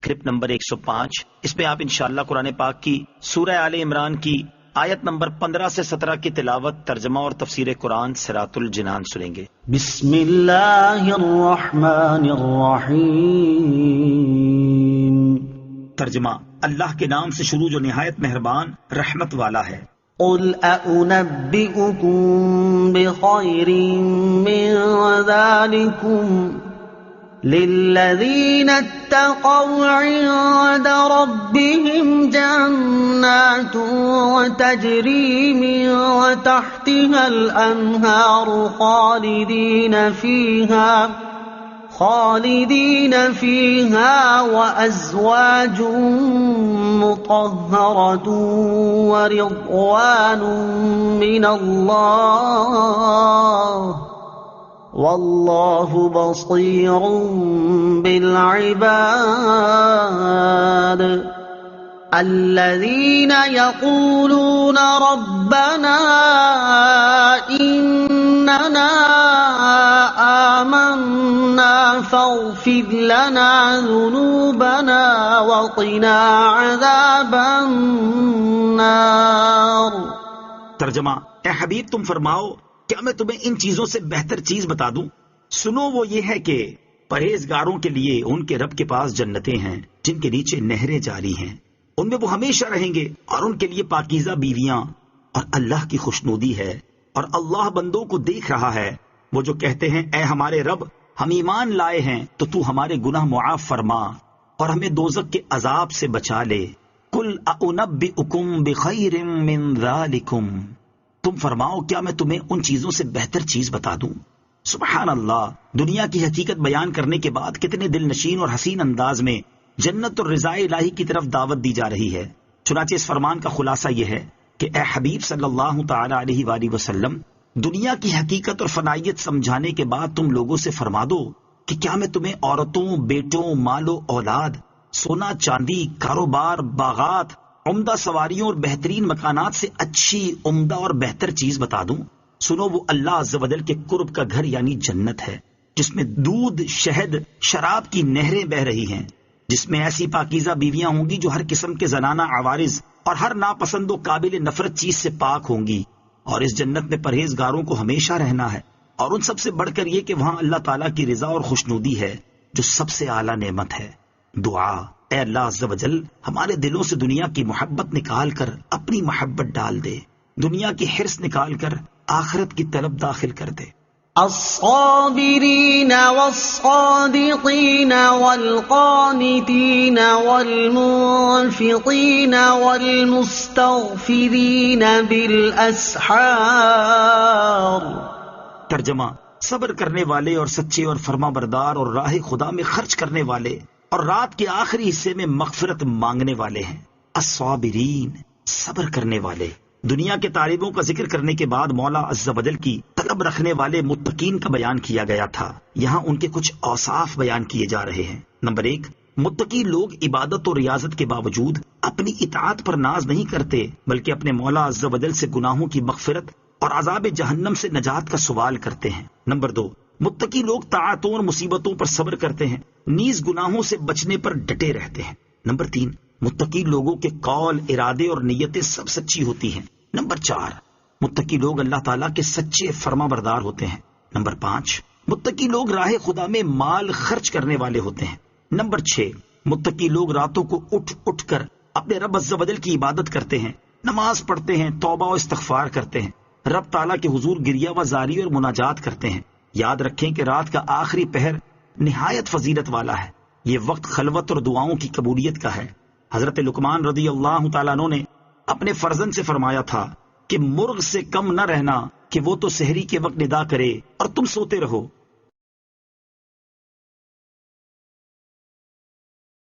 Clip number 105. اس پہ آپ انشاءاللہ قرآن پاک کی سورہ آل عمران کی آیت نمبر 15 سے 17 کی تلاوت، ترجمہ اور تفسیر قرآن صراط الجنان سنیں گے. بسم اللہ الرحمن الرحیم. ترجمہ: اللہ کے نام سے شروع جو نہایت مہربان رحمت والا ہے. قل أأنبئكم بخير من ذلكم للذين اتقوا عند ربهم جنات تجري من تحتها الأنهار خالدين فيها وأزواج مطهرة ورضوان من الله والله بصير بالعباد. الذين يقولون ربنا إننا آمنا فاغفر لنا ذنوبنا وقنا عذاب النار. ترجمہ: اے حبیب تم فرماؤ کیا میں تمہیں ان چیزوں سے بہتر چیز بتا دوں؟ سنو، وہ یہ ہے کہ پرہیزگاروں کے لیے ان کے رب کے پاس جنتیں ہیں جن کے نیچے نہریں جاری ہیں، ان میں وہ ہمیشہ رہیں گے، اور ان کے لیے پاکیزہ بیویاں، اور اللہ کی خوشنودی ہے. اور اللہ بندوں کو دیکھ رہا ہے وہ جو کہتے ہیں اے ہمارے رب ہم ایمان لائے ہیں تو تو ہمارے گناہ معاف فرما اور ہمیں دوزخ کے عذاب سے بچا لے. قل اؤنبئکم بخیر من ذالکم، تم فرماؤ کیا میں تمہیں ان چیزوں سے بہتر چیز بتا دوں؟ سبحان اللہ، دنیا کی حقیقت بیان کرنے کے بعد کتنے دل نشین اور حسین انداز میں جنت اور رضا الہی کی طرف دعوت دی جا رہی ہے. چنانچہ اس فرمان کا خلاصہ یہ ہے کہ اے حبیب صلی اللہ تعالی علیہ وآلہ وسلم، دنیا کی حقیقت اور فنائیت سمجھانے کے بعد تم لوگوں سے فرما دو کہ کیا میں تمہیں عورتوں، بیٹوں، مال و اولاد، سونا چاندی، کاروبار، باغات، عمدہ سواریوں اور بہترین مکانات سے اچھی، عمدہ اور بہتر چیز بتا دوں؟ سنو، وہ اللہ عز و جل کے قرب کا گھر یعنی جنت ہے جس میں دودھ، شہد، شراب کی نہریں بہ رہی ہیں، جس میں ایسی پاکیزہ بیویاں ہوں گی جو ہر قسم کے زنانہ عوارض اور ہر ناپسند و قابل نفرت چیز سے پاک ہوں گی. اور اس جنت میں پرہیزگاروں کو ہمیشہ رہنا ہے، اور ان سب سے بڑھ کر یہ کہ وہاں اللہ تعالیٰ کی رضا اور خوشنودی ہے جو سب سے اعلیٰ نعمت ہے. دعا: اے اللہ عز و جل ہمارے دلوں سے دنیا کی محبت نکال کر اپنی محبت ڈال دے، دنیا کی حرص نکال کر آخرت کی طلب داخل کر دے. الصابرين والصادقين والقانتين والمنفقين والمستغفرين بالأسحار. ترجمہ: صبر کرنے والے اور سچے اور فرما بردار اور راہ خدا میں خرچ کرنے والے اور رات کے آخری حصے میں مغفرت مانگنے والے ہیں. الصابرین، صبر کرنے والے. دنیا کے طالبوں کا ذکر کرنے کے بعد مولا عز و جل کی طلب رکھنے والے متقین کا بیان کیا گیا تھا. یہاں ان کے کچھ اوصاف بیان کیے جا رہے ہیں. نمبر 1، متقی لوگ عبادت اور ریاضت کے باوجود اپنی اطاعت پر ناز نہیں کرتے بلکہ اپنے مولا عز و جل سے گناہوں کی مغفرت اور عذاب جہنم سے نجات کا سوال کرتے ہیں. نمبر 2، متقی لوگ طاعتوں اور مصیبتوں پر صبر کرتے ہیں، نیز گناہوں سے بچنے پر ڈٹے رہتے ہیں. نمبر 3، متقی لوگوں کے قول، ارادے اور نیتیں سب سچی ہوتی ہیں. نمبر 4، متقی لوگ اللہ تعالیٰ کے سچے فرما بردار ہوتے ہیں. نمبر 5، متقی لوگ راہ خدا میں مال خرچ کرنے والے ہوتے ہیں. نمبر 6، متقی لوگ راتوں کو اٹھ اٹھ کر اپنے رب عز و جل کی عبادت کرتے ہیں، نماز پڑھتے ہیں، توبہ و استغفار کرتے ہیں، رب تعالیٰ کے حضور گریہ و زاری اور مناجات کرتے ہیں. یاد رکھیں کہ رات کا آخری پہر نہایت فضیلت والا ہے. یہ وقت خلوت اور دعاؤں کی قبولیت کا ہے. حضرت لقمان رضی اللہ تعالیٰ عنہ نے اپنے فرزند سے فرمایا تھا کہ مرغ سے کم نہ رہنا کہ وہ تو سحری کے وقت ندا کرے اور تم سوتے رہو.